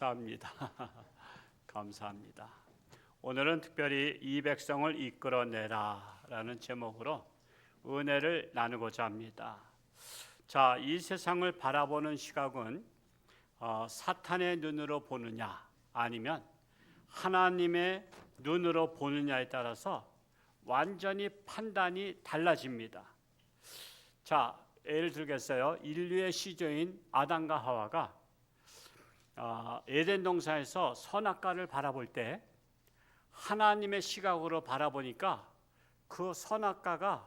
감사합니다. 감사합니다. 오늘은 특별히 이 백성을 이끌어내라 라는 제목으로 은혜를 나누고자 합니다. 자, 이 세상을 바라보는 시각은 사탄의 눈으로 보느냐 아니면 하나님의 눈으로 보느냐에 따라서 완전히 판단이 달라집니다. 자, 예를 들겠어요. 인류의 시조인 아담과 하와가 에덴 동산에서 선악과를 바라볼 때 하나님의 시각으로 바라보니까 그 선악과가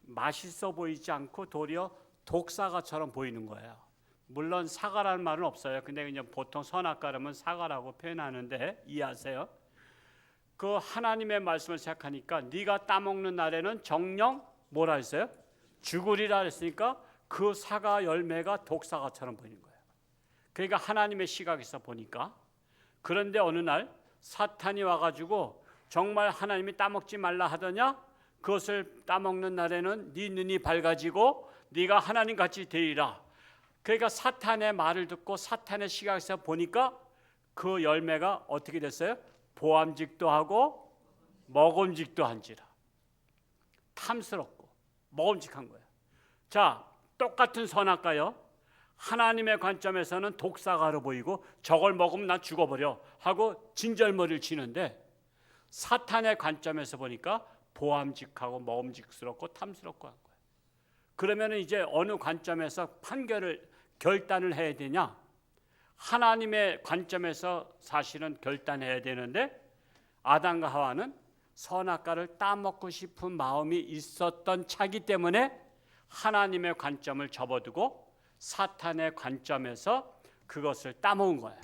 맛있어 보이지 않고 도리어 독사과처럼 보이는 거예요. 물론 사과라는 말은 없어요. 근데 그냥 보통 선악과라면 사과라고 표현하는데 이해하세요? 그 하나님의 말씀을 생각하니까 네가 따먹는 날에는 정령 뭐라 했어요? 죽으리라 했으니까 그 사과 열매가 독사과처럼 보이는 거예요. 그러니까 하나님의 시각에서 보니까. 그런데 어느 날 사탄이 와가지고 정말 하나님이 따먹지 말라 하더냐? 그것을 따먹는 날에는 네 눈이 밝아지고 네가 하나님같이 되리라. 그러니까 사탄의 말을 듣고 사탄의 시각에서 보니까 그 열매가 어떻게 됐어요? 보암직도 하고 먹음직도 한지라. 탐스럽고 먹음직한 거예요. 자, 똑같은 선악과요. 하나님의 관점에서는 독사과로 보이고 저걸 먹으면 난 죽어버려 하고 진절머리를 치는데 사탄의 관점에서 보니까 보암직하고 먹음직스럽고 탐스럽고 한 거예요. 그러면 이제 어느 관점에서 결단을 해야 되냐? 하나님의 관점에서 사실은 결단해야 되는데 아담과 하와는 선악과를 따먹고 싶은 마음이 있었던 차기 때문에 하나님의 관점을 접어두고 사탄의 관점에서 그것을 따먹은 거예요.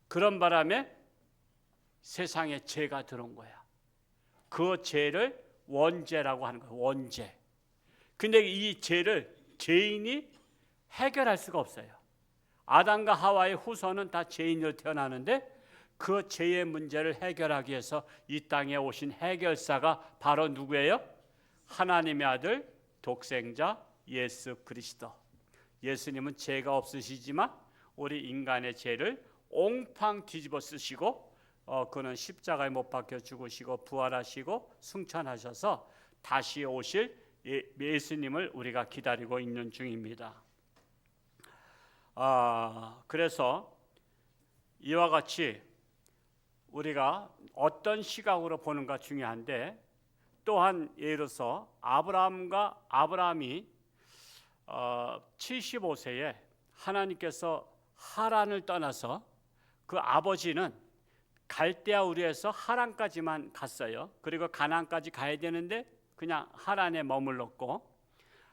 그런 바람에 세상에 죄가 들어온 거야. 그 죄를 원죄라고 하는 거예요. 원죄. 근데 이 죄를 죄인이 해결할 수가 없어요. 아담과 하와의 후손은 다 죄인으로 태어나는데 그 죄의 문제를 해결하기 위해서 이 땅에 오신 해결사가 바로 누구예요? 하나님의 아들 독생자 예수 그리스도. 예수님은 죄가 없으시지만 우리 인간의 죄를 옹팡 뒤집어 쓰시고 그는 십자가에 못 박혀 죽으시고 부활하시고 승천하셔서 다시 오실 예수님을 우리가 기다리고 있는 중입니다. 그래서 이와 같이 우리가 어떤 시각으로 보는가 중요한데 또한 예로서 아브라함이 75세에 하나님께서 하란을 떠나서 그 아버지는 갈대아 우르에서 하란까지만 갔어요. 그리고 가나안까지 가야 되는데 그냥 하란에 머물렀고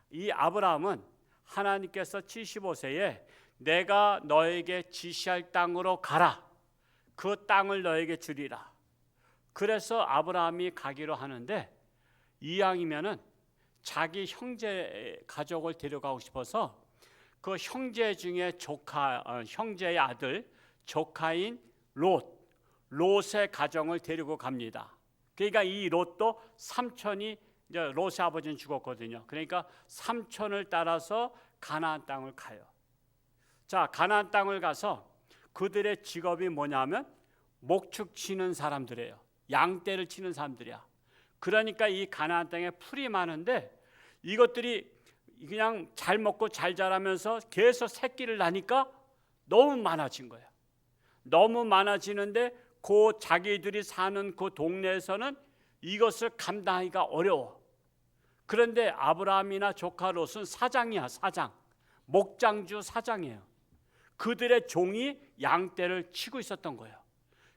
이 아브라함은 하나님께서 75세에 내가 너에게 지시할 땅으로 가라. 그 땅을 너에게 주리라. 그래서 아브라함이 가기로 하는데 이왕이면은 자기 형제 가족을 데려가고 싶어서 그 형제 중에 형제의 아들 조카인 롯의 가정을 데리고 갑니다. 그러니까 이 롯도 삼촌이 이제 롯의 아버지는 죽었거든요. 그러니까 삼촌을 따라서 가나안 땅을 가요. 자, 가나안 땅을 가서 그들의 직업이 뭐냐면 목축 치는 사람들이에요. 양떼를 치는 사람들이야. 그러니까 이 가나안 땅에 풀이 많은데 이것들이 그냥 잘 먹고 잘 자라면서 계속 새끼를 낳으니까 너무 많아진 거예요. 너무 많아지는데 그 자기들이 사는 그 동네에서는 이것을 감당하기가 어려워. 그런데 아브라함이나 조카 롯은 사장이야, 사장. 목장주 사장이에요. 그들의 종이 양떼를 치고 있었던 거예요.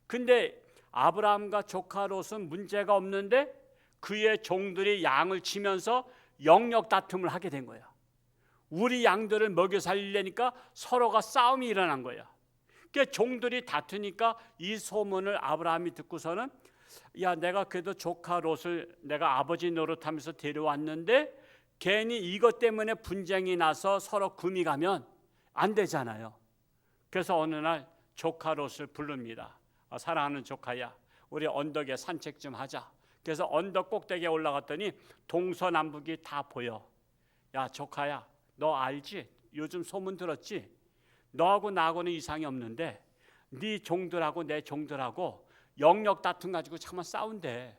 근데 아브라함과 조카 롯은 문제가 없는데 그의 종들이 양을 치면서 영역 다툼을 하게 된 거예요. 우리 양들을 먹여 살리려니까 서로가 싸움이 일어난 거예요. 그러니까 종들이 다투니까 이 소문을 아브라함이 듣고서는 야, 내가 그래도 조카 롯을 내가 아버지 노릇하면서 데려왔는데 괜히 이것 때문에 분쟁이 나서 서로 금이 가면 안 되잖아요. 그래서 어느 날 조카 롯을 부릅니다. 사랑하는 조카야, 우리 언덕에 산책 좀 하자. 그래서 언덕 꼭대기에 올라갔더니 동서남북이 다 보여. 야, 조카야, 너 알지? 요즘 소문 들었지? 너하고 나하고는 이상이 없는데 네 종들하고 내 종들하고 영역 다툼 가지고 참아 싸운대.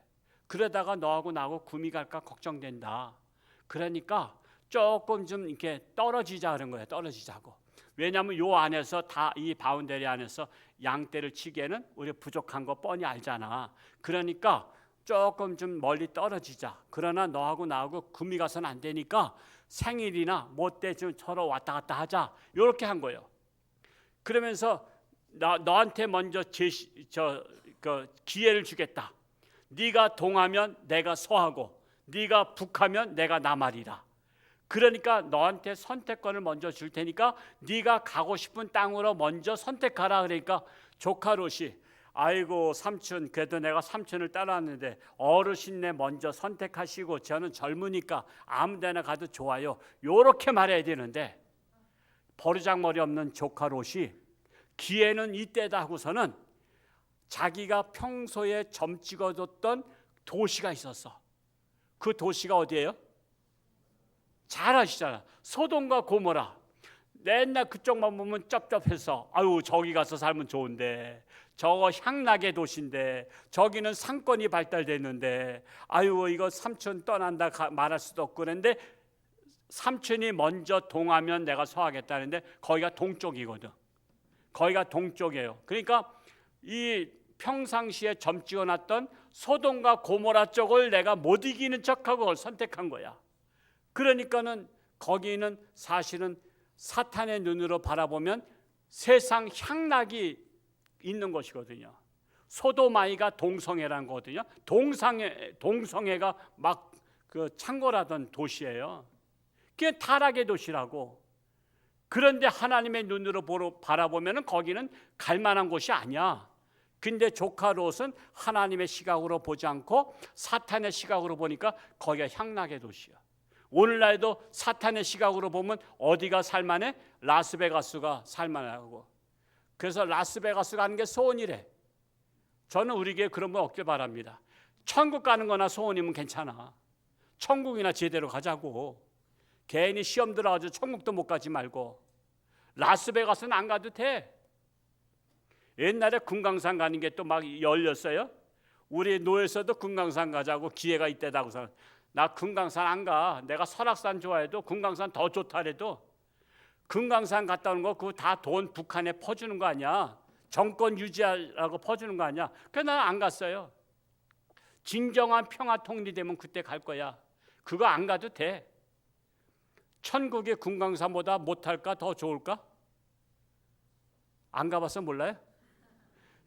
그러다가 너하고 나하고 구미 갈까 걱정된다. 그러니까 조금 좀 이렇게 떨어지자 그런 거예요. 떨어지자고. 왜냐하면 요 안에서 다 이 바운더리 안에서 양떼를 치기에는 우리 부족한 거 뻔히 알잖아. 그러니까 조금 좀 멀리 떨어지자. 그러나 너하고 나하고 구미 가서는 안 되니까 생일이나 뭐 때 좀 서로 왔다 갔다 하자. 이렇게 한 거예요. 그러면서 너한테 먼저 기회를 주겠다. 네가 동하면 내가 서하고 네가 북하면 내가 남하리라. 그러니까 너한테 선택권을 먼저 줄 테니까 네가 가고 싶은 땅으로 먼저 선택하라. 그러니까 조카 롯이 아이고 삼촌, 그래도 내가 삼촌을 따라왔는데 어르신네 먼저 선택하시고 저는 젊으니까 아무 데나 가도 좋아요. 요렇게 말해야 되는데 버르장머리 없는 조카 롯이 기회는 이때다 하고서는 자기가 평소에 점 찍어뒀던 도시가 있었어. 그 도시가 어디예요? 잘 아시잖아. 소돔과 고모라. 맨날 그쪽만 보면 쩝쩝해서 아유 저기 가서 살면 좋은데, 저거 향락의 도시인데, 저기는 상권이 발달됐는데, 아유 이거 삼촌 떠난다 말할 수도 없고. 그런데 삼촌이 먼저 동하면 내가 서하겠다는데 거기가 동쪽이거든. 거기가 동쪽이에요. 그러니까 이 평상시에 점 찍어놨던 소돔과 고모라 쪽을 내가 못 이기는 척하고 그걸 선택한 거야. 그러니까는 거기는 사실은 사탄의 눈으로 바라보면 세상 향락이 있는 것이거든요. 소도마이가 동성애라는 거거든요. 동성애가 막 그 창궐하던 도시예요. 그게 타락의 도시라고. 그런데 하나님의 눈으로 바라보면 거기는 갈 만한 곳이 아니야. 근데 조카 롯은 하나님의 시각으로 보지 않고 사탄의 시각으로 보니까 거기가 향락의 도시야. 오늘날도 사탄의 시각으로 보면 어디가 살만해? 라스베가스가 살만하고. 그래서 라스베가스 가는 게 소원이래. 저는 우리 교회 그런 분 없길 바랍니다. 천국 가는 거나 소원이면 괜찮아. 천국이나 제대로 가자고. 괜히 시험 들어가지고 천국도 못 가지 말고. 라스베가스는 안 가도 돼. 옛날에 금강산 가는 게 또 막 열렸어요. 우리 노예서도 금강산 가자고 기회가 있대다고. 나 금강산 안 가. 내가 설악산 좋아해도 금강산 더 좋다래도 금강산 갔다 오는 거 그거 다 돈 북한에 퍼주는 거 아니야. 정권 유지하라고 퍼주는 거 아니야. 그래서 나는 안 갔어요. 진정한 평화 통일되면 그때 갈 거야. 그거 안 가도 돼. 천국의 금강산보다 못할까 더 좋을까? 안 가봐서 몰라요?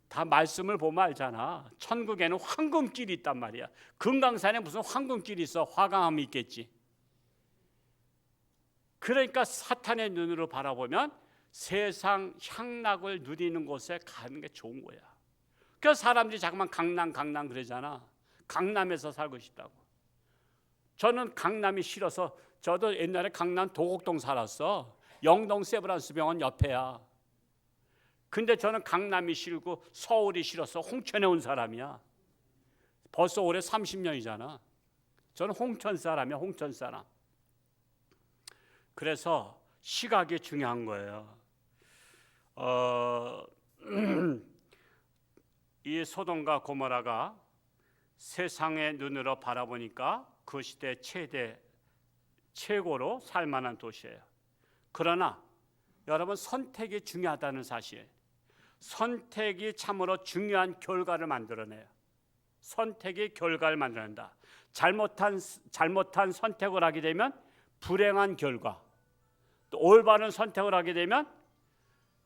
다 말씀을 보면 알잖아. 천국에는 황금길이 있단 말이야. 금강산에 무슨 황금길이 있어? 화강암이 있겠지. 그러니까 사탄의 눈으로 바라보면 세상 향락을 누리는 곳에 가는 게 좋은 거야. 그래서 사람들이 자꾸만 강남 그러잖아. 강남에서 살고 싶다고. 저는 강남이 싫어서, 저도 옛날에 강남 도곡동 살았어. 영동 세브란스 병원 옆에야. 근데 저는 강남이 싫고 서울이 싫어서 홍천에 온 사람이야. 벌써 올해 30년이잖아. 저는 홍천 사람이야. 홍천 사람. 그래서 시각이 중요한 거예요. 이 소돔과 고모라가 세상의 눈으로 바라보니까 그 시대 최고로 살만한 도시예요. 그러나 여러분, 선택이 중요하다는 사실, 선택이 참으로 중요한 결과를 만들어내요. 선택이 결과를 만들어낸다. 잘못한 선택을 하게 되면 불행한 결과, 또 올바른 선택을 하게 되면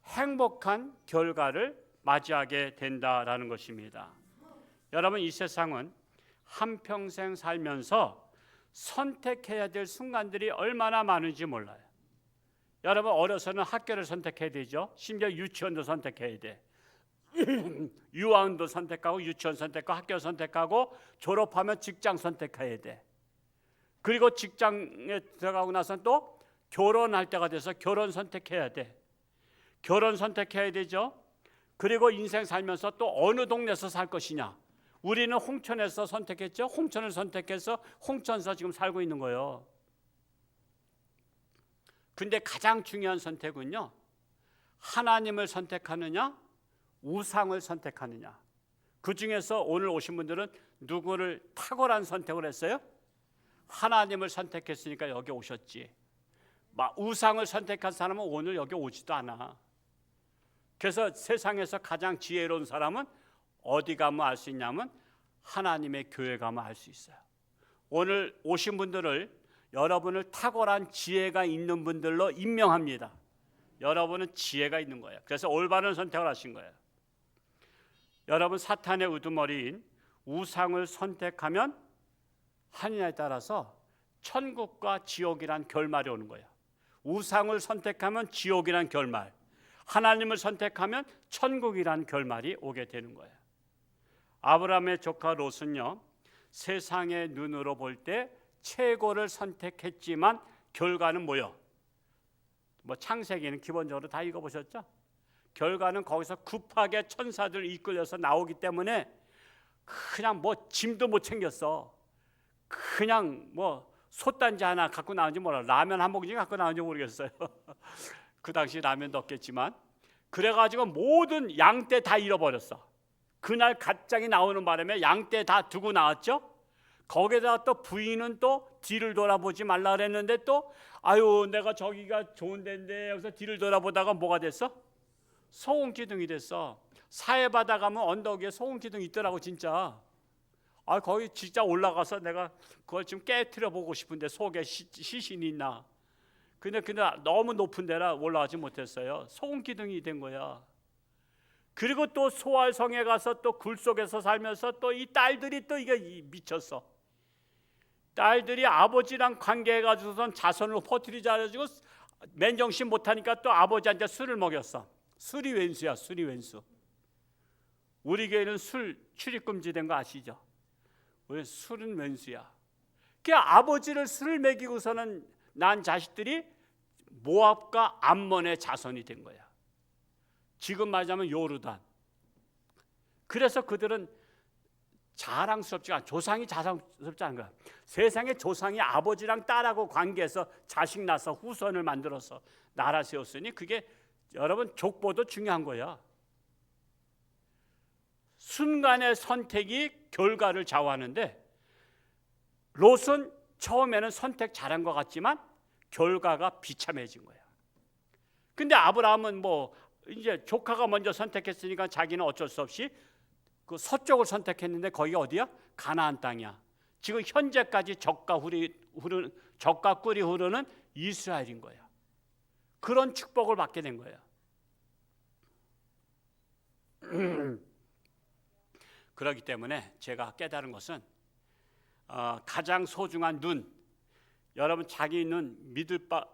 행복한 결과를 맞이하게 된다라는 것입니다. 여러분, 이 세상은 한평생 살면서 선택해야 될 순간들이 얼마나 많은지 몰라요. 여러분, 어려서는 학교를 선택해야 되죠. 심지어 유치원도 선택해야 돼. 유아원도 선택하고 유치원 선택하고 학교 선택하고 졸업하면 직장 선택해야 돼. 그리고 직장에 들어가고 나서는 또 결혼할 때가 돼서 결혼 선택해야 돼. 결혼 선택해야 되죠. 그리고 인생 살면서 또 어느 동네에서 살 것이냐. 우리는 홍천에서 선택했죠. 홍천을 선택해서 홍천에서 지금 살고 있는 거예요. 근데 가장 중요한 선택은요, 하나님을 선택하느냐, 우상을 선택하느냐. 그 중에서 오늘 오신 분들은 누구를 탁월한 선택을 했어요? 하나님을 선택했으니까 여기 오셨지. 우상을 선택한 사람은 오늘 여기 오지도 않아. 그래서 세상에서 가장 지혜로운 사람은 어디 가면 알 수 있냐면 하나님의 교회 가면 알 수 있어요. 오늘 오신 분들을 여러분을 탁월한 지혜가 있는 분들로 임명합니다. 여러분은 지혜가 있는 거예요. 그래서 올바른 선택을 하신 거예요. 여러분, 사탄의 우두머리인 우상을 선택하면 하느냐에 따라서 천국과 지옥이란 결말이 오는 거예요. 우상을 선택하면 지옥이란 결말, 하나님을 선택하면 천국이란 결말이 오게 되는 거예요. 아브라함의 조카 롯은요, 세상의 눈으로 볼 때 최고를 선택했지만 결과는 뭐요? 창세기는 기본적으로 다 읽어보셨죠? 결과는 거기서 급하게 천사들 이끌려서 나오기 때문에 그냥 짐도 못 챙겼어. 그냥 솥단지 하나 갖고 나온지 몰라. 라면 한 봉지 갖고 나온지 모르겠어요. 그 당시 라면도 없겠지만, 그래가지고 모든 양떼 다 잃어버렸어. 그날 갓장이 나오는 바람에 양떼 다 두고 나왔죠. 거기다가 또 부인은 또 뒤를 돌아보지 말라 그랬는데 또 아유 내가 저기가 좋은 데인데 여기서 뒤를 돌아보다가 뭐가 됐어? 소금기둥이 됐어. 사해바다 가면 언덕 위에 소금기둥이 있더라고 진짜. 거기 진짜 올라가서 내가 그걸 좀 깨트려 보고 싶은데 속에 시신이 있나. 근데 너무 높은 데라 올라가지 못했어요. 소금기둥이 된 거야. 그리고 또 소알성에 가서 또 굴 속에서 살면서 또 이 딸들이 또 이게 미쳤어. 딸들이 아버지랑 관계해가지고선 자손을 퍼뜨리자 해가지고 맨정신 못하니까 또 아버지한테 술을 먹였어. 술이 왼수야, 술이 왼수. 우리 교회는 술 출입금지된 거 아시죠? 왜 술은 왼수야. 그 아버지를 술을 먹이고서는 난 자식들이 모압과 암몬의 자손이 된 거야. 지금 말하자면 요르단. 그래서 그들은 자랑스럽지 않아. 조상이 자랑스럽지 않은 거야. 세상의 조상이 아버지랑 딸하고 관계해서 자식 낳아서 후손을 만들어서 나라 세웠으니 그게 여러분 족보도 중요한 거야. 순간의 선택이 결과를 좌우하는데 롯은 처음에는 선택 잘한 것 같지만 결과가 비참해진 거야. 근데 아브라함은 이제 조카가 먼저 선택했으니까 자기는 어쩔 수 없이 그 서쪽을 선택했는데 거기가 어디야? 가나안 땅이야. 지금 현재까지 젖과 꿀이 흐르는 이스라엘인 거야. 그런 축복을 받게 된 거야. 그렇기 때문에 제가 깨달은 것은 가장 소중한 눈. 여러분 자기 눈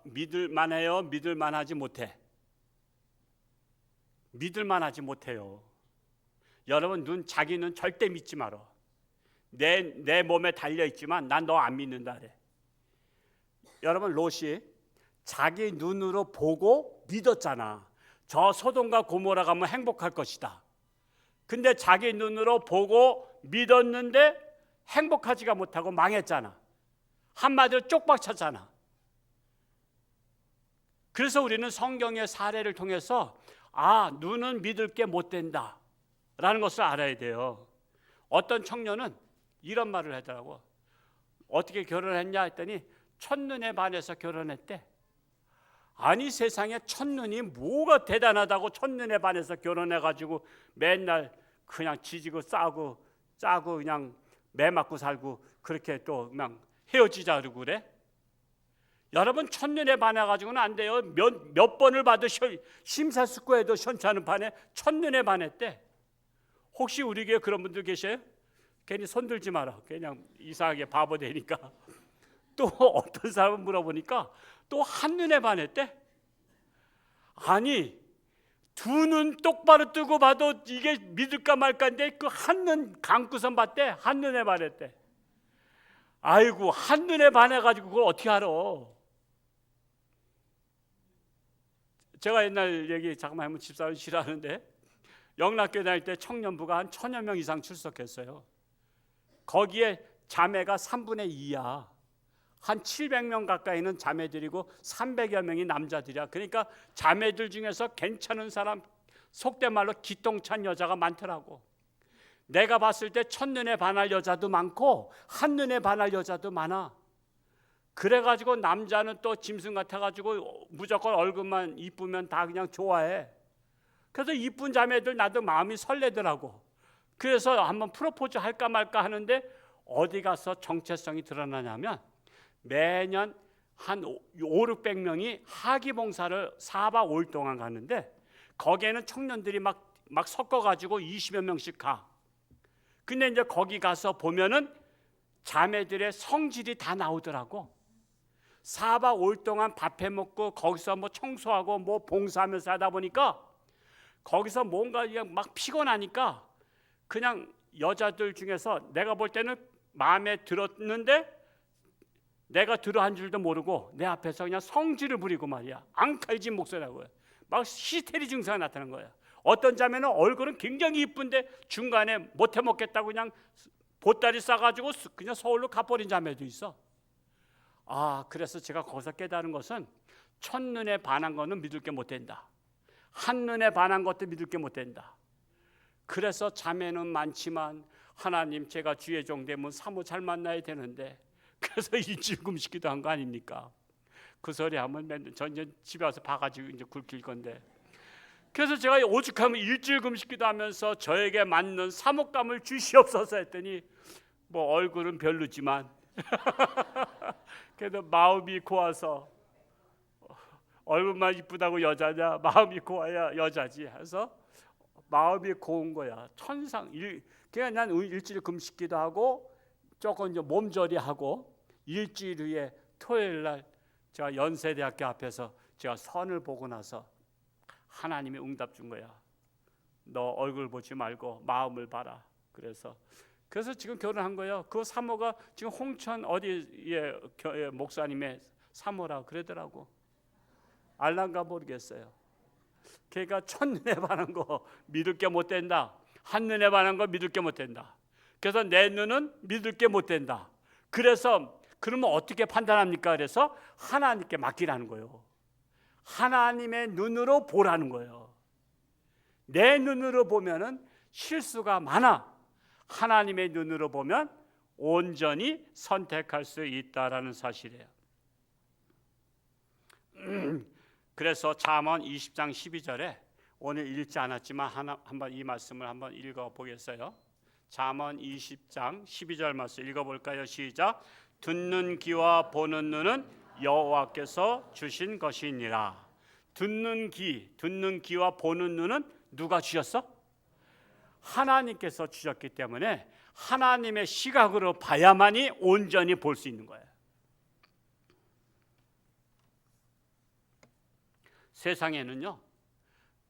믿을만해요? 믿을만하지 못해? 믿을만하지 못해요. 여러분 자기 눈 절대 믿지 마라. 내 몸에 달려있지만 난 너 안 믿는다 그래. 여러분 롯이 자기 눈으로 보고 믿었잖아. 저 소돔과 고모라 가면 행복할 것이다. 근데 자기 눈으로 보고 믿었는데 행복하지가 못하고 망했잖아. 한마디로 쪽박쳤잖아. 그래서 우리는 성경의 사례를 통해서 눈은 믿을 게 못 된다 라는 것을 알아야 돼요. 어떤 청년은 이런 말을 하더라고. 어떻게 결혼했냐 했더니 첫눈에 반해서 결혼했대. 아니 세상에 첫눈이 뭐가 대단하다고 첫눈에 반해서 결혼해가지고 맨날 그냥 지지고 싸고 그냥 매 맞고 살고 그렇게 또 그냥 헤어지자 그러고 그래? 여러분 첫눈에 반해가지고는 안 돼요. 몇 번을 봐도 심사숙고해도 시원치 않은 판에 첫눈에 반했대. 혹시 우리 교회 그런 분들 계셔요? 괜히 손들지 마라. 그냥 이상하게 바보 되니까. 또 어떤 사람은 물어보니까 또 한눈에 반했대. 아니 두 눈 똑바로 뜨고 봐도 이게 믿을까 말까인데 그 한눈 감고선 봤대. 한눈에 반했대. 아이고 한눈에 반해가지고 그걸 어떻게 알아? 제가 옛날 얘기 잠깐만 하면 집사람 싫어하는데 영락교회 다닐 때 청년부가 한 1000여 명 이상 출석했어요. 거기에 자매가 3분의 2야. 한 700명 가까이는 자매들이고 300여 명이 남자들이야. 그러니까 자매들 중에서 괜찮은 사람, 속된 말로 기똥찬 여자가 많더라고. 내가 봤을 때 첫눈에 반할 여자도 많고 한눈에 반할 여자도 많아. 그래가지고 남자는 또 짐승 같아가지고 무조건 얼굴만 이쁘면 다 그냥 좋아해. 그래서 이쁜 자매들 나도 마음이 설레더라고. 그래서 한번 프로포즈 할까 말까 하는데 어디 가서 정체성이 드러나냐면 매년 한 500~600명이 하기봉사를 4박 5일 동안 가는데 거기에는 청년들이 막 섞어가지고 20여 명씩 가. 근데 이제 거기 가서 보면은 자매들의 성질이 다 나오더라고. 4박 5일 동안 밥 해 먹고 거기서 뭐 청소하고 뭐 봉사하면서 하다 보니까 거기서 뭔가 그냥 막 피곤하니까 그냥 여자들 중에서 내가 볼 때는 마음에 들었는데 내가 들어한 줄도 모르고 내 앞에서 그냥 성질을 부리고 말이야. 앙칼진 목소리라고 해. 막 히스테리 증상이 나타나는 거야. 어떤 자매는 얼굴은 굉장히 이쁜데 중간에 못해 먹겠다고 그냥 보따리 싸가지고 그냥 서울로 가버린 자매도 있어. 그래서 제가 거기서 깨달은 것은 첫눈에 반한 거는 믿을 게 못 된다. 한눈에 반한 것도 믿을 게 못 된다. 그래서 자매는 많지만 하나님 제가 주의 종 되면 사모 잘 만나야 되는데 그래서 일주일 금식기도 한 거 아닙니까? 그 소리 하면 전 이제 집에 와서 봐가지고 이제 굴킬 건데 그래서 제가 오죽하면 일주일 금식기도 하면서 저에게 맞는 사목감을 주시옵소서 했더니 뭐 얼굴은 별로지만 그래도 마음이 고와서 얼굴만 이쁘다고 여자냐 마음이 고와야 여자지 해서 마음이 고운 거야. 천상 그냥 난 일주일 금식기도 하고 조금 이제 몸조리하고 일주일 후에 토요일 날 제가 연세대학교 앞에서 제가 선을 보고 나서 하나님이 응답 준 거야. 너 얼굴 보지 말고 마음을 봐라. 그래서 지금 결혼한 거예요. 그 사모가 지금 홍천 어디에 목사님의 사모라 그러더라고. 알란가 모르겠어요. 그러니까 첫눈에 반한 거 믿을 게 못 된다. 한눈에 반한 거 믿을 게 못 된다. 그래서 내 눈은 믿을 게 못 된다. 그래서 그러면 어떻게 판단합니까? 그래서 하나님께 맡기라는 거예요. 하나님의 눈으로 보라는 거예요. 내 눈으로 보면은 실수가 많아. 하나님의 눈으로 보면 온전히 선택할 수 있다라는 사실이에요. 그래서 잠언 20장 12절에 오늘 읽지 않았지만 한번 이 말씀을 한번 읽어 보겠어요. 잠언 20장 12절 말씀 읽어볼까요? 시작. 듣는 귀와 보는 눈은 여호와께서 주신 것이니라. 듣는 귀와 보는 눈은 누가 주셨어? 하나님께서 주셨기 때문에 하나님의 시각으로 봐야만이 온전히 볼 수 있는 거예요. 세상에는요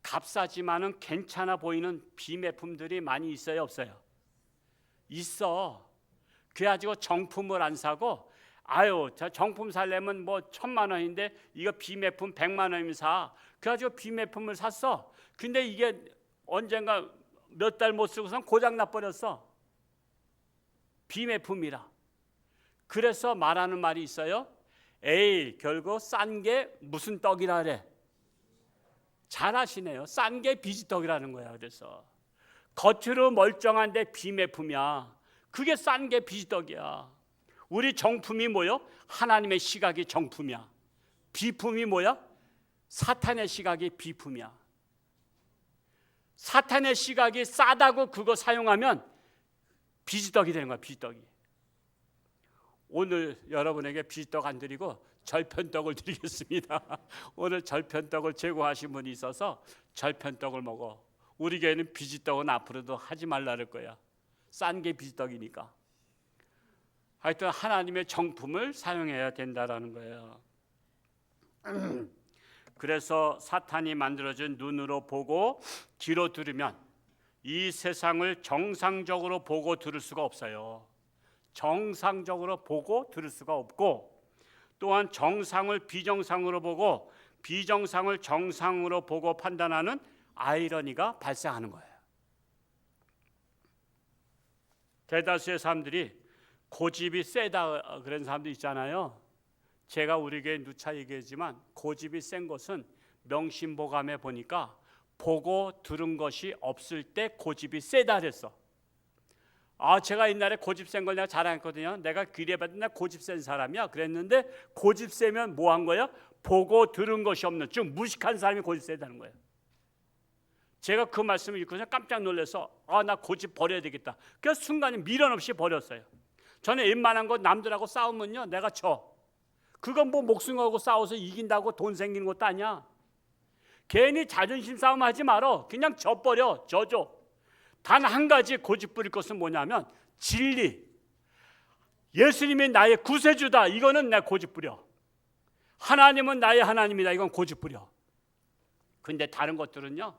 값싸지만은 괜찮아 보이는 비매품들이 많이 있어요, 없어요? 있어. 그래가지고 정품을 안 사고 저 정품 살려면 뭐 1,000만 원인데 이거 비매품 100만 원이면 사. 그래가지고 비매품을 샀어. 근데 이게 언젠가 몇 달 못 쓰고선 고장 나버렸어. 비매품이라. 그래서 말하는 말이 있어요. 에이 결국 싼 게 무슨 떡이라 그래. 잘 아시네요. 싼 게 비지떡이라는 거야. 그래서 겉으로 멀쩡한데 비매품이야. 그게 싼 게 비지떡이야. 우리 정품이 뭐요? 하나님의 시각이 정품이야. 비품이 뭐야? 사탄의 시각이 비품이야. 사탄의 시각이 싸다고 그거 사용하면 비지떡이 되는 거야. 비지떡이. 오늘 여러분에게 비지떡 안 드리고 절편떡을 드리겠습니다. 오늘 절편떡을 제공하신 분이 있어서 절편떡을 먹어. 우리 교회는 비지떡은 앞으로도 하지 말라를 거야. 싼 게 비지떡이니까. 하여튼 하나님의 정품을 사용해야 된다라는 거예요. 그래서 사탄이 만들어준 눈으로 보고 귀로 들으면 이 세상을 정상적으로 보고 들을 수가 없어요. 정상적으로 보고 들을 수가 없고 또한 정상을 비정상으로 보고 비정상을 정상으로 보고 판단하는 아이러니가 발생하는 거예요. 대다수의 사람들이 고집이 세다 그런 사람도 있잖아요. 제가 우리 교회 누차 얘기했지만 고집이 센 것은 명심보감에 보니까 보고 들은 것이 없을 때 고집이 세다 그랬어. 제가 옛날에 고집 센 걸 내가 자랑했거든요. 내가 귀래받은 나 고집 센 사람이야 그랬는데, 고집 세면 뭐 한 거야? 보고 들은 것이 없는, 즉 무식한 사람이 고집 세다는 거예요. 제가 그 말씀을 읽고 깜짝 놀라서 나 고집 버려야 되겠다. 그래서 순간에 미련 없이 버렸어요. 저는 웬만한 거 남들하고 싸우면요 내가 져. 그건 뭐 목숨 걸고 싸워서 이긴다고 돈 생기는 것도 아니야. 괜히 자존심 싸움 하지 말어. 그냥 져버려. 져줘. 단 한 가지 고집 부릴 것은 뭐냐면 진리. 예수님이 나의 구세주다. 이거는 내 고집 부려. 하나님은 나의 하나님이다. 이건 고집 부려. 근데 다른 것들은요,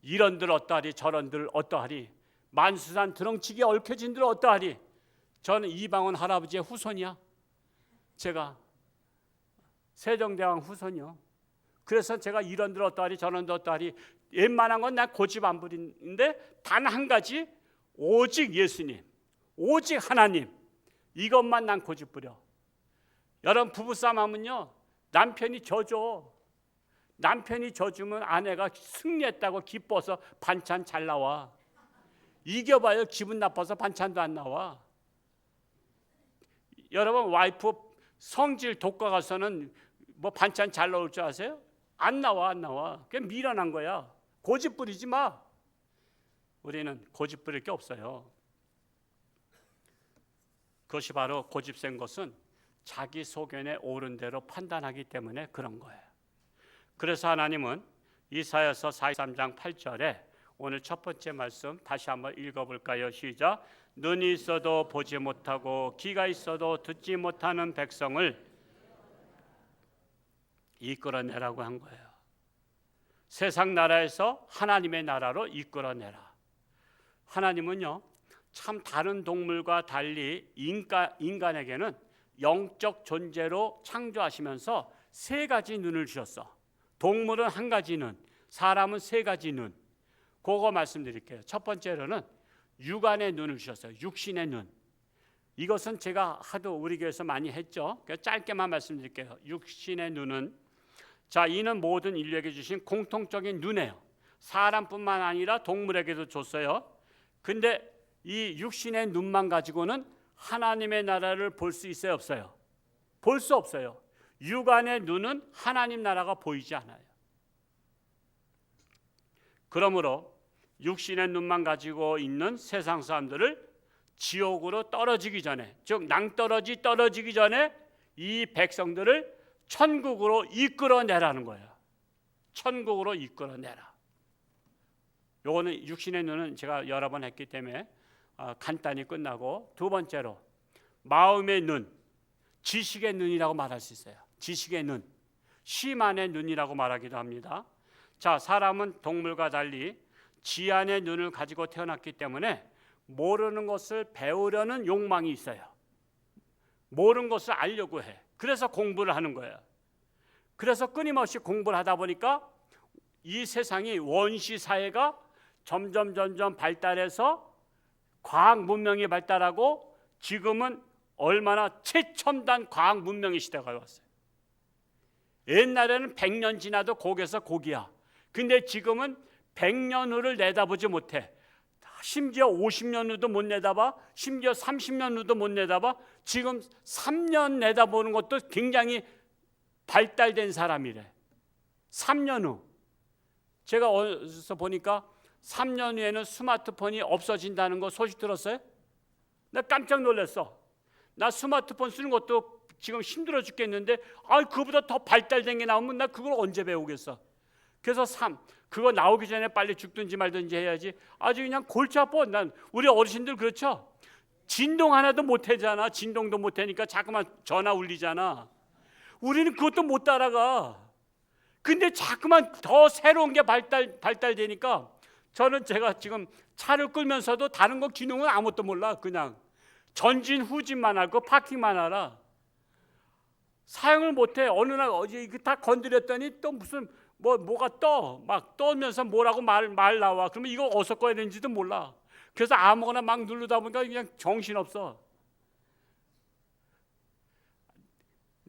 이런들 어떠하리 저런들 어떠하리, 만수산 드렁치기 얽혀진들 어떠하리. 저는 이방원 할아버지의 후손이야. 제가 세종대왕 후손이요. 그래서 제가 이런들 어떠하리 저런들 어떠하리, 웬만한 건 난 고집 안 부리는데 단 한 가지, 오직 예수님, 오직 하나님, 이것만 난 고집 부려. 여러분 부부싸움 하면요 남편이 져줘. 남편이 져주면 아내가 승리했다고 기뻐서 반찬 잘 나와. 이겨봐요 기분 나빠서 반찬도 안 나와. 여러분 와이프 성질 돋과 가서는 뭐 반찬 잘 나올 줄 아세요? 안 나와. 그게 미련한 거야. 고집 부리지 마. 우리는 고집 부릴 게 없어요. 그것이 바로 고집 센 것은 자기 소견에 옳은 대로 판단하기 때문에 그런 거예요. 그래서 하나님은 이사야서 43장 8절에 오늘 첫 번째 말씀 다시 한번 읽어볼까요? 시작. 눈이 있어도 보지 못하고 귀가 있어도 듣지 못하는 백성을 이끌어내라고 한 거예요. 세상 나라에서 하나님의 나라로 이끌어내라. 하나님은요 참 다른 동물과 달리 인간에게는 영적 존재로 창조하시면서 세 가지 눈을 주셨어. 동물은 한 가지 눈, 사람은 세 가지 눈. 그거 말씀드릴게요. 첫 번째로는 육안의 눈을 주셨어요. 육신의 눈. 이것은 제가 하도 우리 교회에서 많이 했죠. 짧게만 말씀드릴게요. 육신의 눈은, 자, 이는 모든 인류에게 주신 공통적인 눈이에요. 사람뿐만 아니라 동물에게도 줬어요. 근데 이 육신의 눈만 가지고는 하나님의 나라를 볼 수 있어요, 없어요? 볼 수 없어요. 육안의 눈은 하나님 나라가 보이지 않아요. 그러므로 육신의 눈만 가지고 있는 세상 사람들을 지옥으로 떨어지기 전에, 즉 낭떠러지 떨어지기 전에 이 백성들을 천국으로 이끌어내라는 거예요. 천국으로 이끌어내라. 요거는 육신의 눈은 제가 여러 번 했기 때문에 간단히 끝나고, 두 번째로 마음의 눈, 지식의 눈이라고 말할 수 있어요. 지식의 눈, 심안의 눈이라고 말하기도 합니다. 자, 사람은 동물과 달리 지안의 눈을 가지고 태어났기 때문에 모르는 것을 배우려는 욕망이 있어요. 모르는 것을 알려고 해. 그래서 공부를 하는 거예요. 그래서 끊임없이 공부를 하다 보니까 이 세상이 원시 사회가 점점 발달해서 과학 문명이 발달하고 지금은 얼마나 최첨단 과학 문명의 시대가 왔어요. 옛날에는 100년 지나도 고기에서 고기야. 근데 지금은 100년 후를 내다보지 못해. 심지어 50년 후도 못 내다봐. 심지어 30년 후도 못 내다봐. 지금 3년 내다보는 것도 굉장히 발달된 사람이래. 3년 후. 제가 어디서 보니까 3년 후에는 스마트폰이 없어진다는 거 소식 들었어요? 나 깜짝 놀랐어. 나 스마트폰 쓰는 것도 지금 힘들어 죽겠는데 그거보다 더 발달된 게 나오면 나 그걸 언제 배우겠어. 그래서 그거 나오기 전에 빨리 죽든지 말든지 해야지. 아주 그냥 골치 아파. 난 우리 어르신들 그렇죠. 진동 하나도 못 하잖아. 진동도 못 하니까 자꾸만 전화 울리잖아. 우리는 그것도 못 따라가. 근데 자꾸만 더 새로운 게 발달되니까 제가 지금 차를 끌면서도 다른 거 기능은 아무것도 몰라. 그냥 전진 후진만 알고 파킹만 알아. 사용을 못해. 어느 날 어제 이거 다 건드렸더니 또 무슨 뭐가 막 떠면서 뭐라고 말 나와. 그러면 이거 어디서 꺼야 되는지도 몰라. 그래서 아무거나 막 누르다 보니까 그냥 정신없어.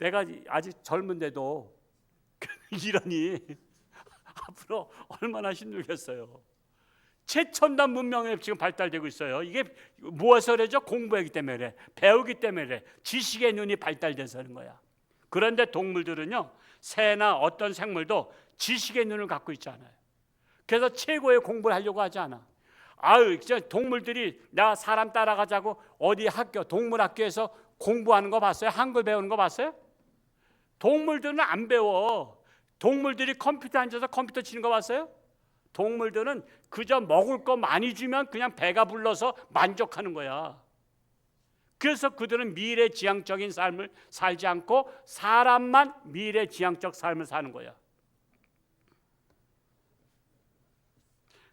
내가 아직 젊은데도 이러니 앞으로 얼마나 힘들겠어요. 최첨단 문명이 지금 발달되고 있어요. 이게 무엇을 그러죠? 공부하기 때문에 그래. 배우기 때문에 그래. 지식의 눈이 발달돼서 하는 거야. 그런데 동물들은요, 새나 어떤 생물도 지식의 눈을 갖고 있잖아요. 그래서 최고의 공부를 하려고 하지 않아. 아유, 동물들이 나 사람 따라가자고 어디 학교, 동물학교에서 공부하는 거 봤어요? 한글 배우는 거 봤어요? 동물들은 안 배워. 동물들이 컴퓨터 앉아서 컴퓨터 치는 거 봤어요? 동물들은 그저 먹을 거 많이 주면 그냥 배가 불러서 만족하는 거야. 그래서 그들은 미래지향적인 삶을 살지 않고 사람만 미래지향적 삶을 사는 거야.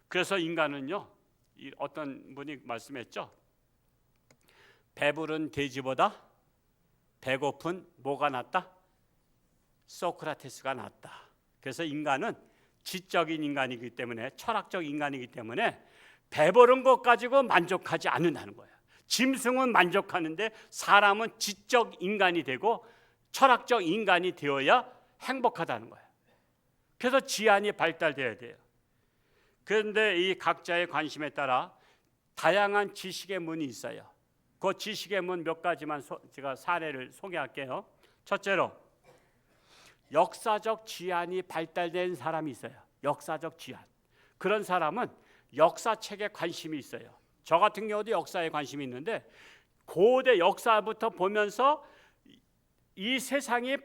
그래서 인간은요, 어떤 분이 말씀했죠. 배부른 돼지보다 배고픈 뭐가 낫다? 소크라테스가 낫다. 그래서 인간은 지적인 인간이기 때문에, 철학적 인간이기 때문에 배부른 것 가지고 만족하지 않는다는 거예요. 짐승은 만족하는데 사람은 지적 인간이 되고 철학적 인간이 되어야 행복하다는 거예요. 그래서 지안이 발달돼야 돼요. 그런데 이 각자의 관심에 따라 다양한 지식의 문이 있어요. 그 지식의 문 몇 가지만 제가 사례를 소개할게요. 첫째로 역사적 지안이 발달된 사람이 있어요. 역사적 지안. 그런 사람은 역사책에 관심이 있어요. 저 같은 경우도 역사에 관심이 있는데 고대 역사부터 보면서 이 세상이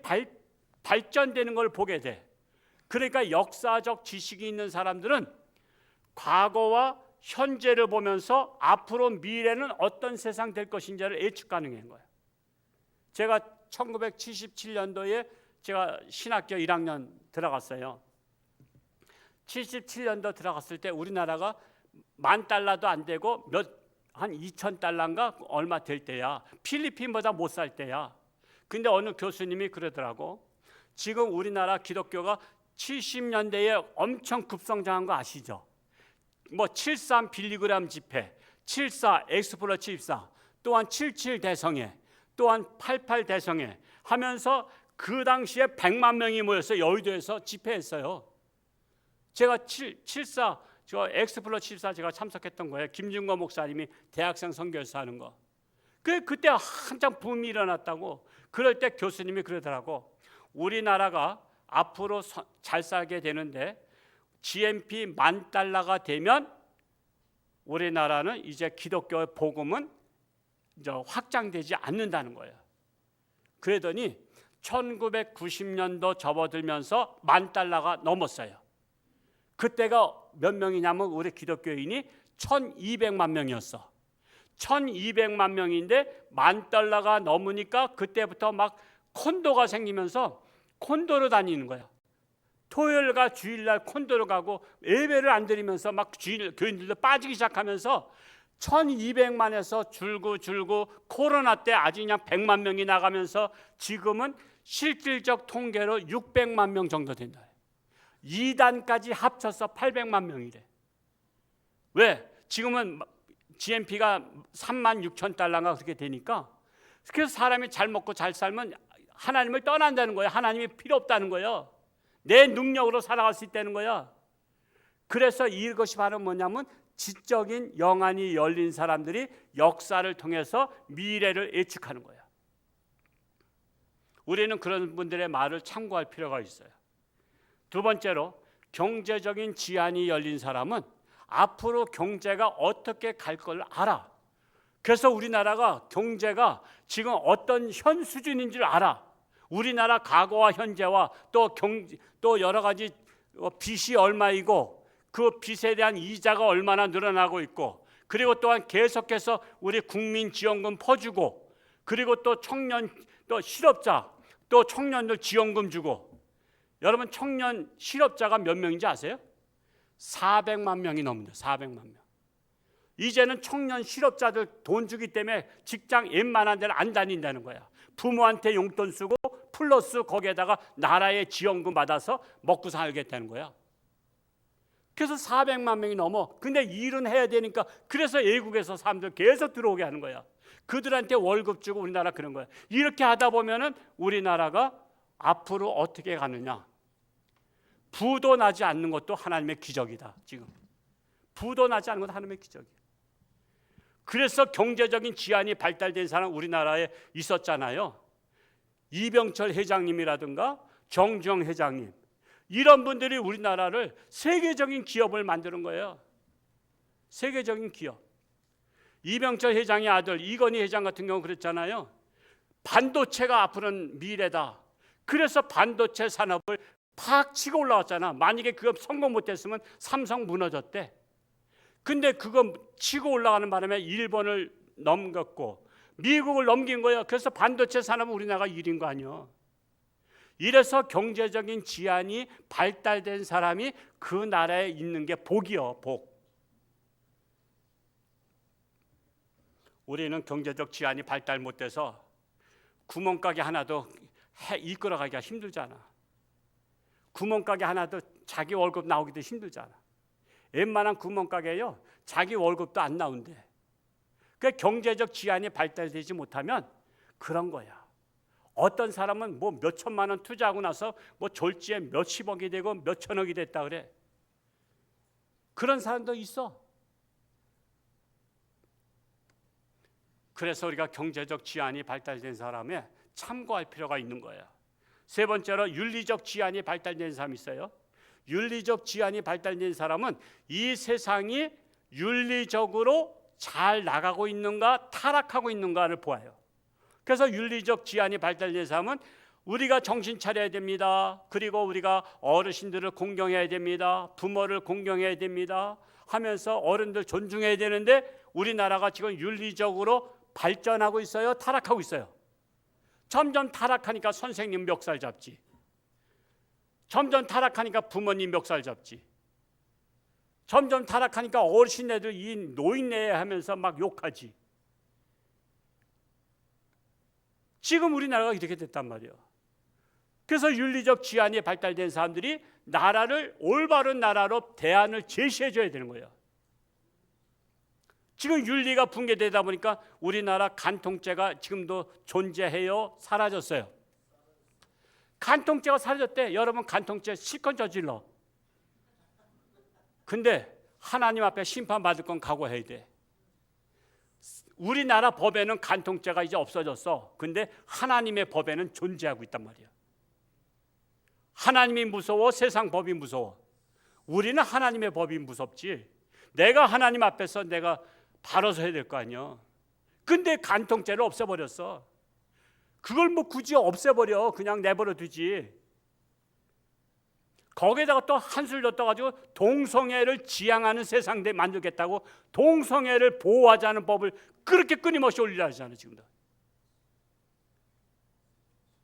발전되는 걸 보게 돼. 그러니까 역사적 지식이 있는 사람들은 과거와 현재를 보면서 앞으로 미래는 어떤 세상 될 것인지를 예측 가능한 거예요. 제가 1977년도에 제가 신학교 1학년 들어갔어요. 77년도 들어갔을 때 우리나라가 $10,000도 안 되고 한 2,000달러인가 얼마 될 때야. 필리핀보다 못 살 때야. 근데 어느 교수님이 그러더라고. 지금 우리나라 기독교가 70년대에 엄청 급성장한 거 아시죠? 뭐 73 빌리그램 집회, 74 엑스플로 74, 또한 77 대성회, 또한 88 대성회 하면서 그 당시에 100만 명이 모여서 여의도에서 집회했어요. 제가 74 저 엑스플로 74 제가 참석했던 거예요. 김준거 목사님이 대학생 선교에서 하는 거. 그때 한창 붐이 일어났다고. 그럴 때 교수님이 그러더라고. 우리나라가 앞으로 잘 살게 되는데 GNP $10,000가 되면 우리나라는 이제 기독교의 복음은 이제 확장되지 않는다는 거예요. 그러더니 1990년도 접어들면서 $10,000가 넘었어요. 그때가 몇 명이냐면 우리 기독교인이 1,200만 명이었어. 1,200만 명인데 $10,000가 넘으니까 그때부터 막 콘도가 생기면서 콘도로 다니는 거야. 토요일과 주일날 콘도로 가고 예배를 안 드리면서 막 교인들도 빠지기 시작하면서 1,200만에서 줄고 코로나 때 아주 그냥 100만 명이 나가면서 지금은 실질적 통계로 600만 명 정도 된다. 2단까지 합쳐서 800만 명이래. 왜? 지금은 GNP가 36,000달러가 그렇게 되니까. 그래서 사람이 잘 먹고 잘 살면 하나님을 떠난다는 거예요. 하나님이 필요 없다는 거예요. 내 능력으로 살아갈 수 있다는 거야. 그래서 이것이 바로 뭐냐면 지적인 영안이 열린 사람들이 역사를 통해서 미래를 예측하는 거야. 우리는 그런 분들의 말을 참고할 필요가 있어요. 두 번째로 경제적인 지안이 열린 사람은 앞으로 경제가 어떻게 갈 걸 알아. 그래서 우리나라가 경제가 지금 어떤 현 수준인 줄 알아. 우리나라 과거와 현재와 또 여러 가지 빚이 얼마이고 그 빚에 대한 이자가 얼마나 늘어나고 있고, 그리고 또한 계속해서 우리 국민지원금 퍼주고, 그리고 또 청년 또 실업자 또 청년들 지원금 주고. 여러분 청년 실업자가 몇 명인지 아세요? 400만 명이 넘는다. 400만 명. 이제는 청년 실업자들 돈 주기 때문에 직장 웬만한 데를 안 다닌다는 거야. 부모한테 용돈 쓰고 플러스 거기에다가 나라의 지원금 받아서 먹고 살겠다는 거야. 그래서 400만 명이 넘어. 근데 일은 해야 되니까 그래서 외국에서 사람들 계속 들어오게 하는 거야. 그들한테 월급 주고 우리나라 그런 거야. 이렇게 하다 보면은 우리나라가 앞으로 어떻게 가느냐? 부도 나지 않는 것도 하나님의 기적이다. 지금 부도 나지 않는 것도 하나님의 기적이야. 그래서 경제적인 지안이 발달된 사람 우리나라에 있었잖아요. 이병철 회장님이라든가 정주영 회장님, 이런 분들이 우리나라를 세계적인 기업을 만드는 거예요. 세계적인 기업. 이병철 회장의 아들 이건희 회장 같은 경우 그랬잖아요. 반도체가 앞으로는 미래다. 그래서 반도체 산업을 팍 치고 올라왔잖아. 만약에 그거 성공 못했으면 삼성 무너졌대. 근데 그거 치고 올라가는 바람에 일본을 넘겼고 미국을 넘긴 거예요. 그래서 반도체 산업은 우리나라가 1인 거 아니에요. 이래서 경제적인 지안이 발달된 사람이 그 나라에 있는 게 복이요, 복. 우리는 경제적 지안이 발달 못돼서 구멍가게 하나도 이끌어가기가 힘들잖아. 구멍가게 하나도 자기 월급 나오기도 힘들잖아. 웬만한 구멍가게요, 자기 월급도 안 나온대. 그 경제적 지안이 발달되지 못하면 그런 거야. 어떤 사람은 뭐 몇 천만 원 투자하고 나서 뭐 졸지에 몇십억이 되고 몇 천억이 됐다 그래. 그런 사람도 있어. 그래서 우리가 경제적 지안이 발달된 사람에 참고할 필요가 있는 거예요. 세 번째로 윤리적 지안이 발달된 사람이 있어요. 윤리적 지안이 발달된 사람은 이 세상이 윤리적으로 잘 나가고 있는가 타락하고 있는가를 보아요. 그래서 윤리적 지안이 발달된 사람은 우리가 정신 차려야 됩니다. 그리고 우리가 어르신들을 공경해야 됩니다. 부모를 공경해야 됩니다. 하면서 어른들 존중해야 되는데 우리나라가 지금 윤리적으로 발전하고 있어요? 타락하고 있어요? 점점 타락하니까 선생님 멱살 잡지. 점점 타락하니까 부모님 멱살 잡지. 점점 타락하니까 어르신애들 이 노인네 하면서 막 욕하지. 지금 우리나라가 이렇게 됐단 말이에요. 그래서 윤리적 지안이 발달된 사람들이 나라를 올바른 나라로 대안을 제시해 줘야 되는 거예요. 지금 윤리가 붕괴되다 보니까 우리나라 간통죄가 지금도 존재해요? 사라졌어요? 간통죄가 사라졌대. 여러분 간통죄 실컷 저질러. 근데 하나님 앞에 심판받을 건 각오해야 돼. 우리나라 법에는 간통죄가 이제 없어졌어. 근데 하나님의 법에는 존재하고 있단 말이야. 하나님이 무서워? 세상 법이 무서워? 우리는 하나님의 법이 무섭지. 내가 하나님 앞에서 내가 바로 서야 될 거 아니야. 근데 간통죄를 없애버렸어. 그걸 뭐 굳이 없애버려. 그냥 내버려 두지. 거기에다가 또 한술 더 떠가지고 동성애를 지향하는 세상 대 만들겠다고 동성애를 보호하자는 법을 그렇게 끊임없이 올리려 하잖아요. 지금도.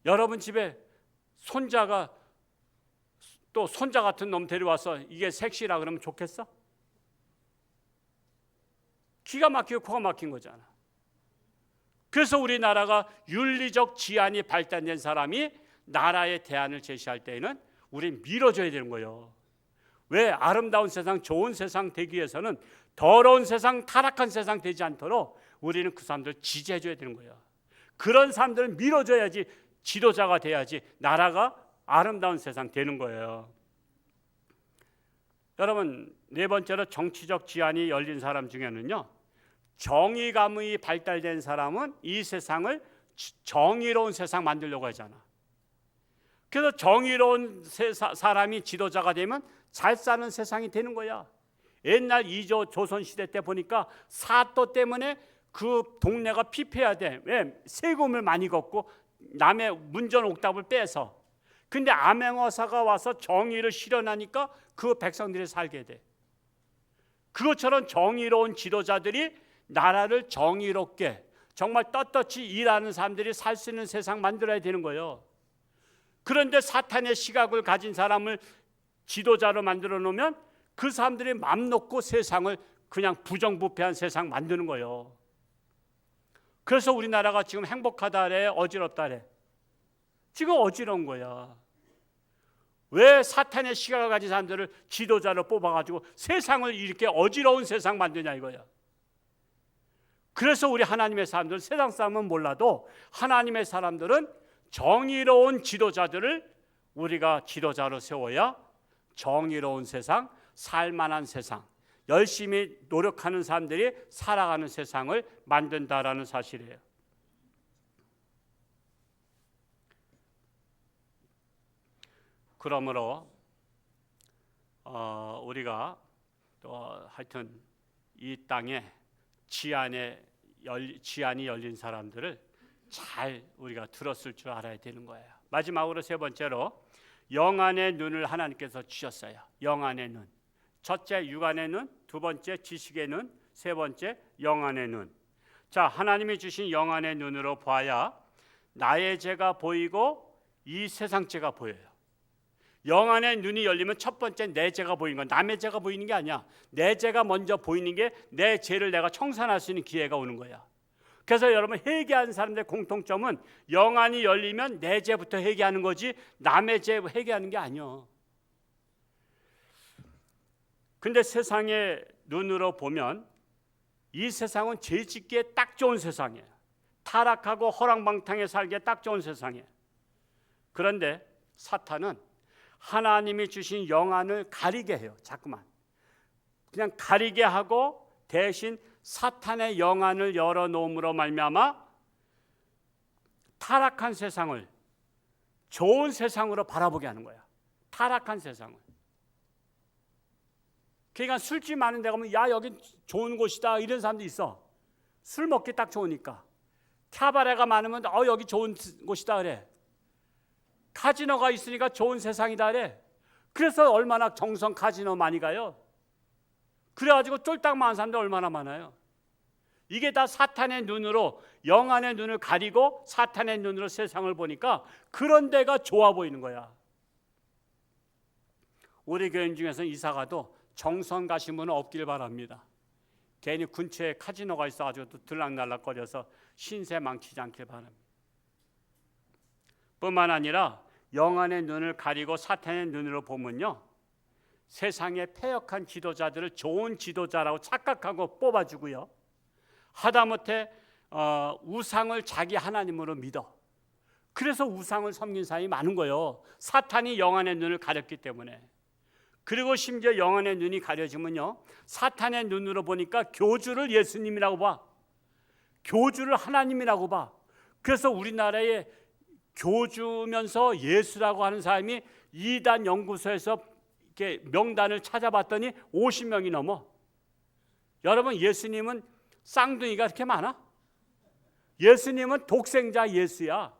여러분 집에 손자가 또 손자 같은 놈 데려와서 이게 섹시라 그러면 좋겠어? 기가 막히고 코가 막힌 거잖아. 그래서 우리나라가 윤리적 지안이 발달된 사람이 나라의 대안을 제시할 때에는 우린 밀어줘야 되는 거예요. 왜? 아름다운 세상, 좋은 세상 되기 위해서는 더러운 세상, 타락한 세상 되지 않도록 우리는 그 사람들 지지해줘야 되는 거예요. 그런 사람들을 밀어줘야지 지도자가 돼야지 나라가 아름다운 세상 되는 거예요. 여러분, 네 번째로 정치적 지안이 열린 사람 중에는요, 정의감이 발달된 사람은 이 세상을 정의로운 세상 만들려고 하잖아. 그래서 정의로운 사람이 지도자가 되면 잘 사는 세상이 되는 거야. 옛날 이조 조선시대 때 보니까 사또 때문에 그 동네가 피폐해야 돼. 왜? 세금을 많이 걷고 남의 문전 옥답을 빼서. 근데 암행어사가 와서 정의를 실현하니까 그 백성들이 살게 돼. 그것처럼 정의로운 지도자들이 나라를 정의롭게 정말 떳떳이 일하는 사람들이 살 수 있는 세상 만들어야 되는 거예요. 그런데 사탄의 시각을 가진 사람을 지도자로 만들어 놓으면 그 사람들이 맘 놓고 세상을 그냥 부정부패한 세상 만드는 거예요. 그래서 우리나라가 지금 행복하다래 어지럽다래. 지금 어지러운 거야. 왜 사탄의 시각을 가진 사람들을 지도자로 뽑아가지고 세상을 이렇게 어지러운 세상 만드냐 이거야. 그래서 우리 하나님의 사람들, 세상 사람은 몰라도 하나님의 사람들은 정의로운 지도자들을 우리가 지도자로 세워야 정의로운 세상, 살만한 세상, 열심히 노력하는 사람들이 살아가는 세상을 만든다라는 사실이에요. 그러므로 우리가 또 하여튼 이 땅에 지안이 열린 사람들을 잘 우리가 들었을 줄 알아야 되는 거예요. 마지막으로 세 번째로 영안의 눈을 하나님께서 주셨어요. 영안의 눈. 첫째 육안의 눈, 두 번째 지식의 눈, 세 번째 영안의 눈. 자, 하나님이 주신 영안의 눈으로 봐야 나의 죄가 보이고 이 세상 죄가 보여요. 영안의 눈이 열리면 첫 번째 내 죄가 보이는 건 남의 죄가 보이는 게 아니야. 내 죄가 먼저 보이는 게 내 죄를 내가 청산할 수 있는 기회가 오는 거야. 그래서 여러분 회개하는 사람들의 공통점은 영안이 열리면 내 죄부터 회개하는 거지 남의 죄 회개하는 게 아니야. 근데 세상의 눈으로 보면 이 세상은 죄 짓기에 딱 좋은 세상이에요. 타락하고 허랑방탕에 살기에 딱 좋은 세상이에요. 그런데 사탄은 하나님이 주신 영안을 가리게 해요. 자꾸만 그냥 가리게 하고 대신 사탄의 영안을 열어놓음으로 말미암아 타락한 세상을 좋은 세상으로 바라보게 하는 거야. 타락한 세상을. 그러니까 술집 많은 데 가면 야 여기 좋은 곳이다 이런 사람도 있어. 술 먹기 딱 좋으니까. 캐바레가 많으면 여기 좋은 곳이다 그래. 카지노가 있으니까 좋은 세상이다 그래. 그래서 얼마나 정성 카지노 많이 가요. 그래가지고 쫄딱 많은 사람들 얼마나 많아요. 이게 다 사탄의 눈으로 영안의 눈을 가리고 사탄의 눈으로 세상을 보니까 그런 데가 좋아 보이는 거야. 우리 교인 중에서 이사가도 정성 가신 분은 없길 바랍니다. 괜히 근처에 카지노가 있어가지고 또 들락날락거려서 신세 망치지 않길 바랍니다. 뿐만 아니라 영안의 눈을 가리고 사탄의 눈으로 보면요, 세상의 패역한 지도자들을 좋은 지도자라고 착각하고 뽑아주고요, 하다못해 우상을 자기 하나님으로 믿어. 그래서 우상을 섬긴 사람이 많은 거예요. 사탄이 영안의 눈을 가렸기 때문에. 그리고 심지어 영안의 눈이 가려지면요, 사탄의 눈으로 보니까 교주를 예수님이라고 봐. 교주를 하나님이라고 봐. 그래서 우리나라에 교주면서 예수라고 하는 사람이 이단 연구소에서 이렇게 명단을 찾아봤더니 50명이 넘어. 여러분, 예수님은 쌍둥이가 그렇게 많아? 예수님은 독생자 예수야.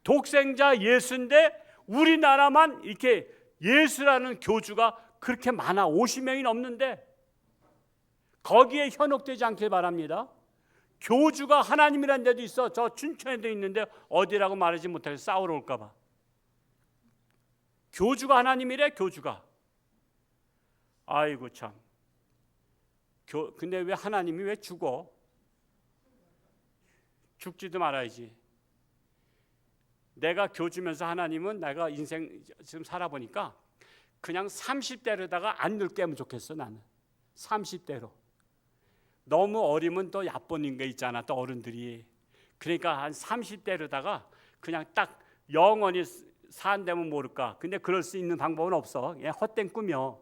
독생자 예수인데 우리나라만 이렇게 예수라는 교주가 그렇게 많아. 50명이 넘는데 거기에 현혹되지 않길 바랍니다. 교주가 하나님이라는 데도 있어. 저 춘천에도 있는데 어디라고 말하지 못하게 싸우러 올까 봐. 교주가 하나님이래. 교주가. 아이고 참. 근데 왜 하나님이 왜 죽어? 죽지도 말아야지. 내가 교주면서 하나님은 내가 인생 지금 살아보니까 그냥 30대로다가 안 늙게 하면 좋겠어. 나는 30대로. 너무 어리면 또 얕보는 게 있잖아. 또 어른들이. 그러니까 한 30대로다가 그냥 딱 영원히 산다면 모를까. 근데 그럴 수 있는 방법은 없어. 헛된 꿈이야.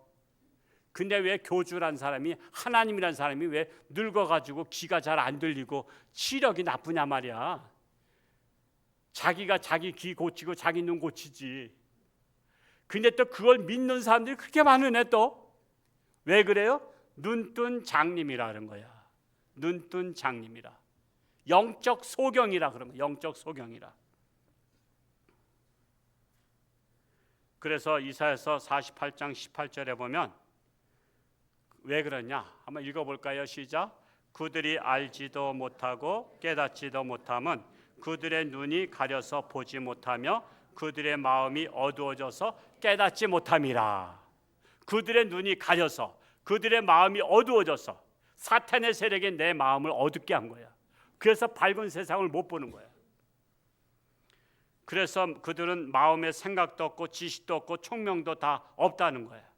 근데 왜 교주란 사람이, 하나님이란 사람이 왜 늙어가지고 귀가 잘 안 들리고 시력이 나쁘냐 말이야. 자기가 자기 귀 고치고 자기 눈 고치지. 근데 또 그걸 믿는 사람들이 그렇게 많으네. 또 왜 그래요? 눈뜬 장님이라는 거야. 눈뜬 장님이라. 영적 소경이라 그런 거야. 영적 소경이라. 그래서 이사야서 48장 18절에 보면 왜 그러냐? 한번 읽어볼까요? 시작. 그들이 알지도 못하고 깨닫지도 못함은 그들의 눈이 가려서 보지 못하며 그들의 마음이 어두워져서 깨닫지 못함이라. 그들의 눈이 가려서, 그들의 마음이 어두워져서 사탄의 세력이 내 마음을 어둡게 한 거야. 그래서 밝은 세상을 못 보는 거야. 그래서 그들은 마음의 생각도 없고 지식도 없고 총명도 다 없다는 거야.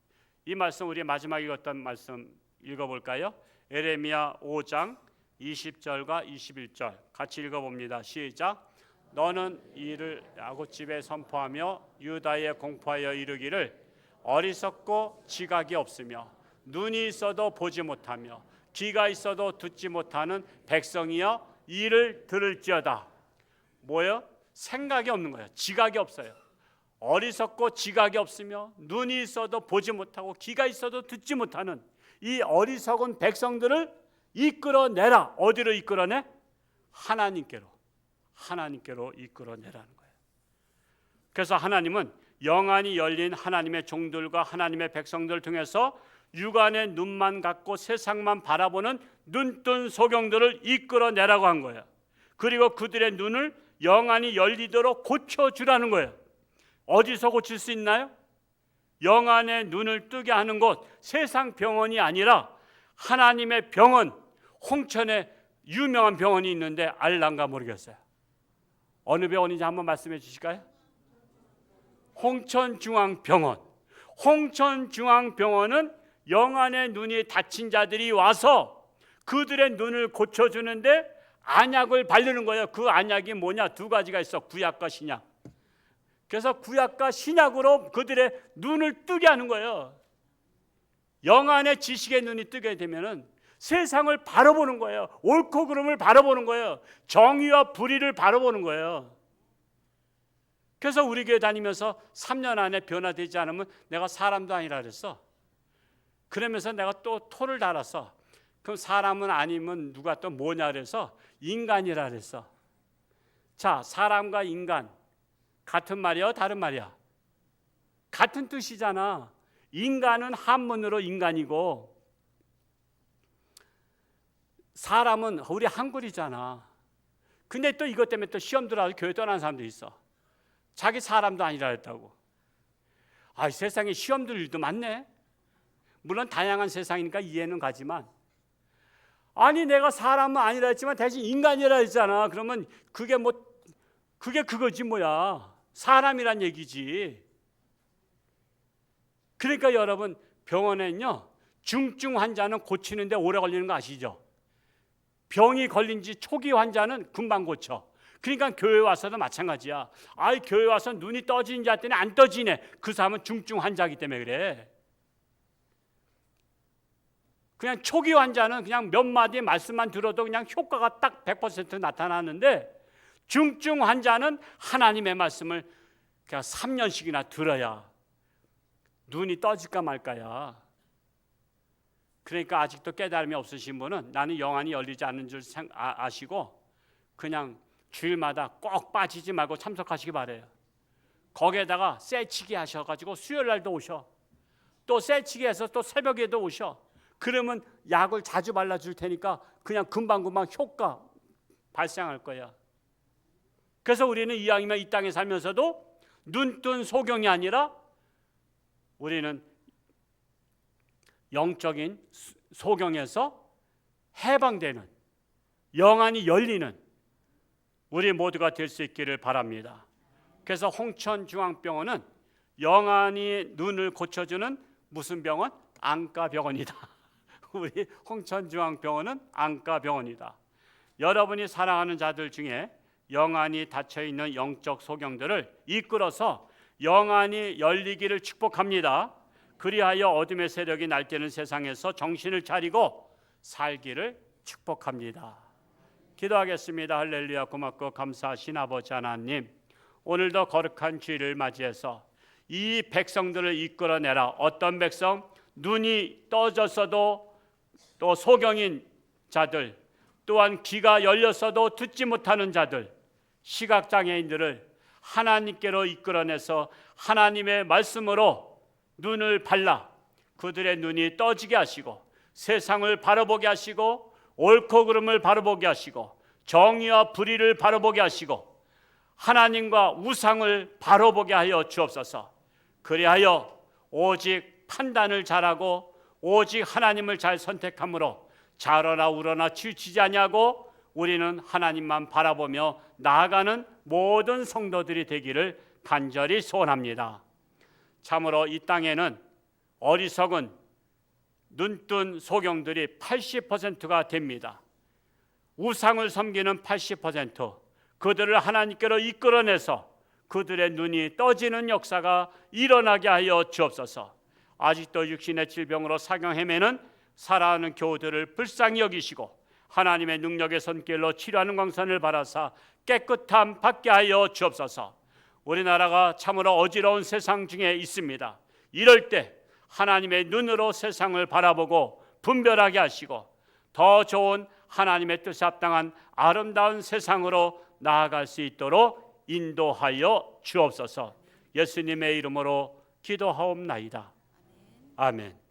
이 말씀 우리 마지막에 읽었던 말씀 읽어볼까요? 에레미야 5장 20절과 21절 같이 읽어봅니다. 시작. 너는 이를 야곱집에 선포하며 유다에 공포하여 이르기를 어리석고 지각이 없으며 눈이 있어도 보지 못하며 귀가 있어도 듣지 못하는 백성이여 이를 들을지어다. 뭐예요? 생각이 없는 거예요. 지각이 없어요. 어리석고 지각이 없으며 눈이 있어도 보지 못하고 귀가 있어도 듣지 못하는 이 어리석은 백성들을 이끌어내라. 어디로 이끌어내? 하나님께로 이끌어내라는 거예요. 그래서 하나님은 영안이 열린 하나님의 종들과 하나님의 백성들을 통해서 육안의 눈만 갖고 세상만 바라보는 눈뜬 소경들을 이끌어내라고 한 거예요. 그리고 그들의 눈을 영안이 열리도록 고쳐주라는 거예요. 어디서 고칠 수 있나요? 영안의 눈을 뜨게 하는 곳, 세상 병원이 아니라 하나님의 병원, 홍천에 유명한 병원이 있는데 알란가 모르겠어요. 어느 병원인지 한번 말씀해 주실까요? 홍천중앙병원. 홍천중앙병원은 영안의 눈이 닫힌 자들이 와서 그들의 눈을 고쳐주는데 안약을 바르는 거예요. 그 안약이 뭐냐? 두 가지가 있어. 구약과 신약. 그래서 구약과 신약으로 그들의 눈을 뜨게 하는 거예요. 영안의 지식의 눈이 뜨게 되면은 세상을 바라보는 거예요. 옳고 그름을 바라보는 거예요. 정의와 불의를 바라보는 거예요. 그래서 우리 교회 다니면서 3년 안에 변화되지 않으면 내가 사람도 아니라 그랬어. 그러면서 내가 또 토를 달았어. 그럼 사람은 아니면 누가 또 뭐냐 그래서 인간이라 그랬어. 자, 사람과 인간 같은 말이야, 다른 말이야? 같은 뜻이잖아. 인간은 한문으로 인간이고 사람은 우리 한글이잖아. 근데 또 이것 때문에 또 시험 들어가서 교회 떠나는 사람도 있어. 자기 사람도 아니라 했다고. 아, 세상에 시험 들 일도 많네. 물론 다양한 세상이니까 이해는 가지만 아니 내가 사람은 아니라 했지만 대신 인간이라 했잖아. 그러면 그게 그거지 뭐야. 사람이란 얘기지. 그러니까 여러분 병원에는요 중증 환자는 고치는데 오래 걸리는 거 아시죠? 병이 걸린 지 초기 환자는 금방 고쳐. 그러니까 교회 와서도 마찬가지야. 아이 교회 와서 눈이 떠지는지 했더니 안 떠지네. 그 사람은 중증 환자이기 때문에 그래. 그냥 초기 환자는 그냥 몇 마디 말씀만 들어도 그냥 효과가 딱 100% 나타나는데 중증 환자는 하나님의 말씀을 그냥 3년씩이나 들어야 눈이 떠질까 말까야. 그러니까 아직도 깨달음이 없으신 분은 나는 영안이 열리지 않는 줄 아시고 그냥 주일마다 꼭 빠지지 말고 참석하시기 바래요. 거기에다가 쇠치기 하셔가지고 수요일날도 오셔. 또 쇠치기 해서 또 새벽에도 오셔. 그러면 약을 자주 발라줄 테니까 그냥 금방금방 효과 발생할 거야. 그래서 우리는 이왕이면 이 땅에 살면서도 눈뜬 소경이 아니라 우리는 영적인 소경에서 해방되는 영안이 열리는 우리 모두가 될 수 있기를 바랍니다. 그래서 홍천중앙병원은 영안이 눈을 고쳐주는 무슨 병원? 안과병원이다. 우리 홍천중앙병원은 안과병원이다. 여러분이 사랑하는 자들 중에 영안이 닫혀있는 영적 소경들을 이끌어서 영안이 열리기를 축복합니다. 그리하여 어둠의 세력이 날뛰는 세상에서 정신을 차리고 살기를 축복합니다. 기도하겠습니다. 할렐루야. 고맙고 감사하신 아버지 하나님, 오늘도 거룩한 주일을 맞이해서 이 백성들을 이끌어내라. 어떤 백성? 눈이 떠졌어도 또 소경인 자들, 또한 귀가 열렸어도 듣지 못하는 자들, 시각장애인들을 하나님께로 이끌어내서 하나님의 말씀으로 눈을 발라 그들의 눈이 떠지게 하시고 세상을 바라보게 하시고 옳고 그름을 바라보게 하시고 정의와 불의를 바라보게 하시고 하나님과 우상을 바라보게 하여 주옵소서. 그리하여 오직 판단을 잘하고 오직 하나님을 잘 선택함으로 자러나 우러나 치우치지 아니하고 우리는 하나님만 바라보며 나아가는 모든 성도들이 되기를 간절히 소원합니다. 참으로 이 땅에는 어리석은 눈뜬 소경들이 80%가 됩니다. 우상을 섬기는 80%, 그들을 하나님께로 이끌어내서 그들의 눈이 떠지는 역사가 일어나게 하여 주옵소서. 아직도 육신의 질병으로 사경 헤매는 살아가는 교우들을 불쌍히 여기시고 하나님의 능력의 손길로 치료하는 광선을 바라사 깨끗함 받게 하여 주옵소서. 우리나라가 참으로 어지러운 세상 중에 있습니다. 이럴 때 하나님의 눈으로 세상을 바라보고 분별하게 하시고 더 좋은 하나님의 뜻에 합당한 아름다운 세상으로 나아갈 수 있도록 인도하여 주옵소서. 예수님의 이름으로 기도하옵나이다. 아멘.